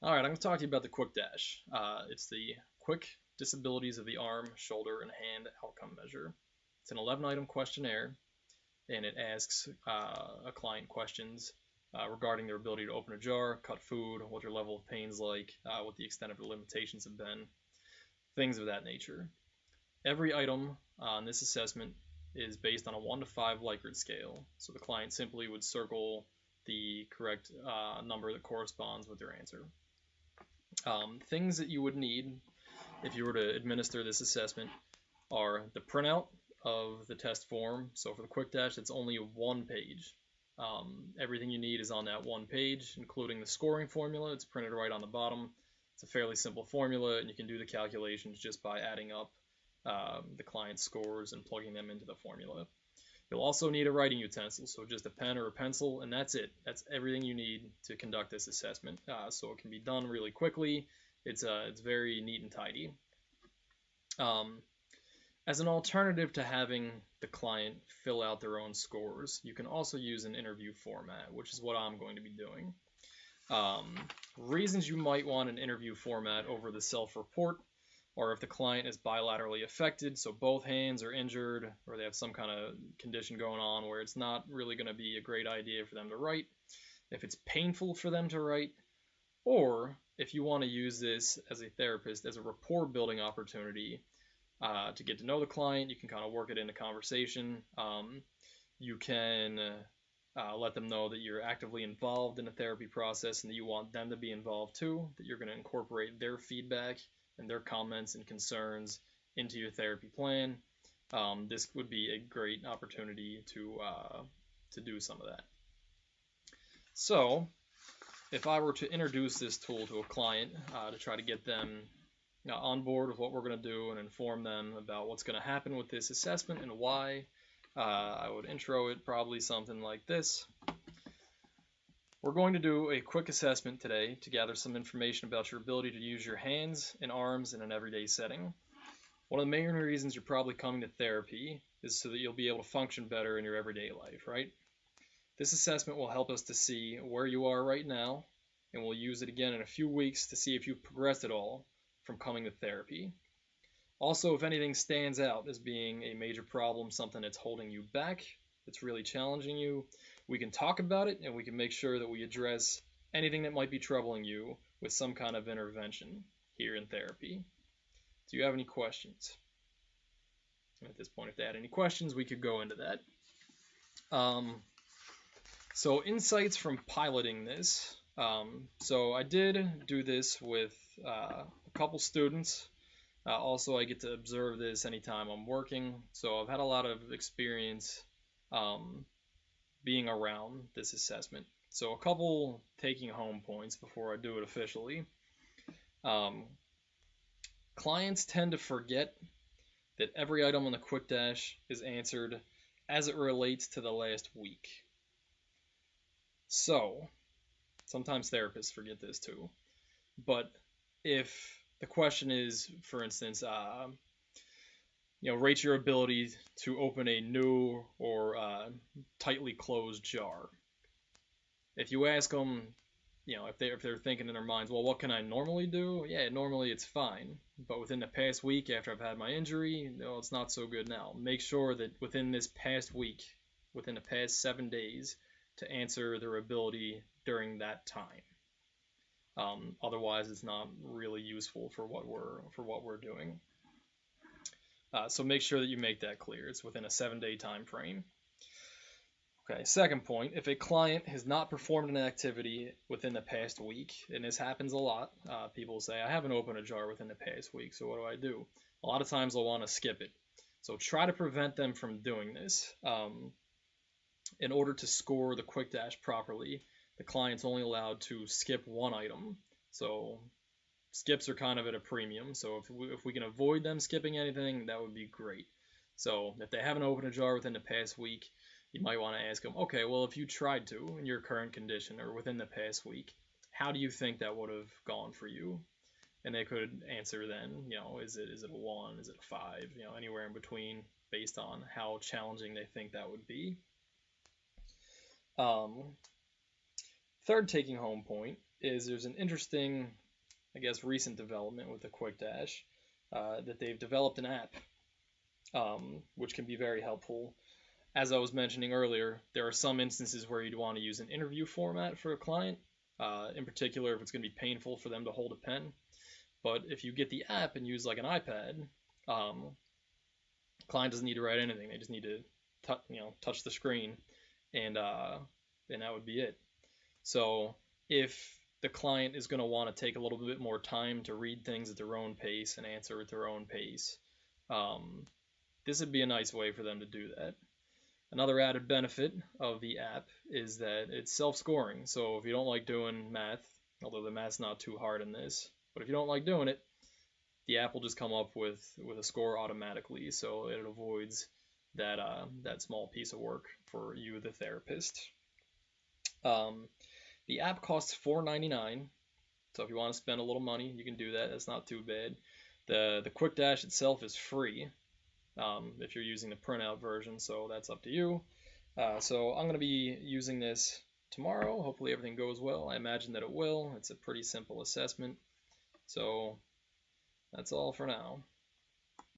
All right, I'm going to talk to you about the QDASH. It's the Quick Disabilities of the Arm, Shoulder, and Hand Outcome Measure. It's an 11-item questionnaire, and it asks a client questions regarding their ability to open a jar, cut food, what their level of pain's like, what the extent of their limitations have been, things of that nature. Every item on this assessment is based on a 1 to 5 Likert scale, so the client simply would circle the correct number that corresponds with their answer. Things that you would need if you were to administer this assessment are the printout of the test form. So for the QDASH, it's only one page. Everything you need is on that one page, including the scoring formula. It's printed right on the bottom. It's a fairly simple formula, and you can do the calculations just by adding up the client's scores and plugging them into the formula. You'll also need a writing utensil, so just a pen or a pencil, and that's it. That's everything you need to conduct this assessment. So it can be done really quickly. It's very neat and tidy. As an alternative to having the client fill out their own scores, you can also use an interview format, which is what I'm going to be doing. Reasons you might want an interview format over the self-report, or if the client is bilaterally affected, so both hands are injured, or they have some kind of condition going on where it's not really going to be a great idea for them to write, if it's painful for them to write, or if you want to use this as a therapist as a rapport building opportunity to get to know the client. You can kind of work it into conversation. You can let them know that you're actively involved in the therapy process and that you want them to be involved too, that you're going to incorporate their feedback and their comments and concerns into your therapy plan. This would be a great opportunity to do some of that. So if I were to introduce this tool to a client to try to get them on board with what we're going to do and inform them about what's going to happen with this assessment and why, I would intro it probably something like this. We're going to do a quick assessment today to gather some information about your ability to use your hands and arms in an everyday setting. One of the main reasons you're probably coming to therapy is so that you'll be able to function better in your everyday life, right? This assessment will help us to see where you are right now, and we'll use it again in a few weeks to see if you've progressed at all from coming to therapy. Also, if anything stands out as being a major problem, something that's holding you back, that's really challenging you, we can talk about it and we can make sure that we address anything that might be troubling you with some kind of intervention here in therapy. Do you have any questions? And at this point, if they had any questions, we could go into that. So insights from piloting this. So I did do this with a couple students. Also, I get to observe this anytime I'm working. So I've had a lot of experience being around this assessment. So a couple taking home points before I do it officially. Clients tend to forget that every item on the QDASH is answered as it relates to the last week. So sometimes therapists forget this too. But if the question is, for instance, rate your ability to open a new or tightly closed jar. If you ask them, if they're thinking in their minds, well, what can I normally do? Yeah, normally it's fine. But within the past week after I've had my injury, no, it's not so good now. Make sure that within this past week, within the past 7 days, to answer their ability during that time. Otherwise, it's not really useful for what we're doing. So make sure that you make that clear. It's within a 7-day time frame. Okay, second point, if a client has not performed an activity within the past week, and this happens a lot, people say, I haven't opened a jar within the past week, so what do? A lot of times they'll want to skip it. So try to prevent them from doing this. In order to score the QDASH properly, the client's only allowed to skip one item. So skips are kind of at a premium. So if we can avoid them skipping anything, that would be great. So if they haven't opened a jar within the past week, you might want to ask them, okay, well, if you tried to in your current condition or within the past week, how do you think that would have gone for you? And they could answer then, is it a 1, is it a 5, anywhere in between based on how challenging they think that would be. Third taking home point is there's an interesting, I guess, recent development with the QuickDash that they've developed an app, which can be very helpful. As I was mentioning earlier, there are some instances where you'd want to use an interview format for a client, in particular if it's going to be painful for them to hold a pen. But if you get the app and use like an iPad, client doesn't need to write anything. They just need to touch the screen, and that would be it. So if the client is going to want to take a little bit more time to read things at their own pace and answer at their own pace, this would be a nice way for them to do that. Another added benefit of the app is that it's self-scoring. So if you don't like doing math, although the math's not too hard in this, but if you don't like doing it, the app will just come up with a score automatically. So it avoids that small piece of work for you, the therapist. The app costs $4.99. So if you want to spend a little money, you can do that. That's not too bad. The QuickDash itself is free if you're using the printout version, so that's up to you. So I'm going to be using this tomorrow. Hopefully everything goes well. I imagine that it will. It's a pretty simple assessment. So that's all for now.